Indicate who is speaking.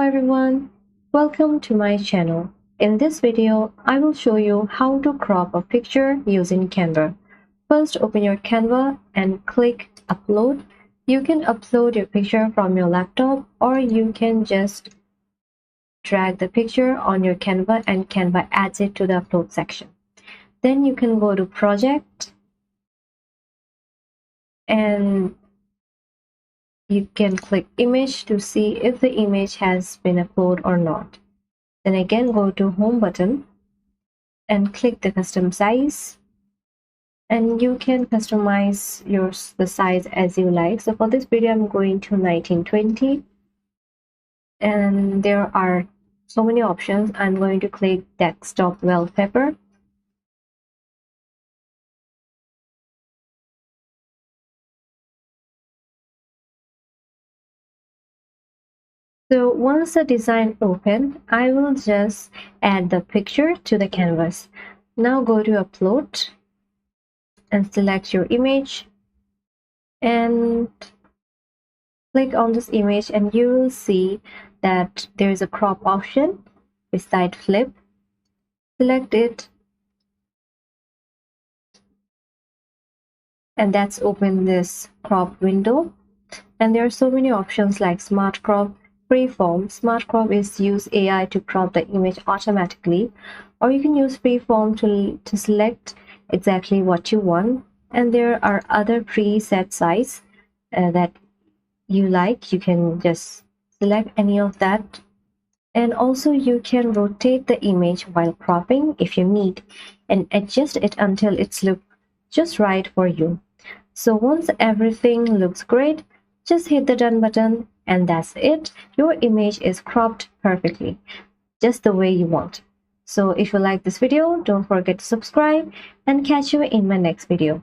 Speaker 1: everyone, welcome to my channel. In this video, I will show you how to crop a picture using Canva. First, open your Canva and click Upload. You can upload your picture from your laptop, or you can just drag the picture on your Canva and Canva adds it to the upload section. Then you can go to Project and you can click Image to see if the image has been uploaded or not. Then again go to Home button and click the custom size, and you can customize the size as you like. So for this video I'm going to 1920, and there are so many options. I'm going to click desktop wallpaper. So once the design open, I will just add the picture to the canvas. Now go to Upload and select your image and click on this image, and you will see that there is a crop option beside flip. Select it, and that's open this crop window. And there are so many options like Smart Crop, Freeform. Smart Crop is use AI to crop the image automatically, or you can use Freeform to select exactly what you want. And there are other preset size that you like. You can just select any of that. And also you can rotate the image while cropping if you need, and adjust it until it's look just right for you. So once everything looks great, just hit the done button, and that's it. Your image is cropped perfectly, just the way you want. So if you like this video, don't forget to subscribe, and catch you in my next video.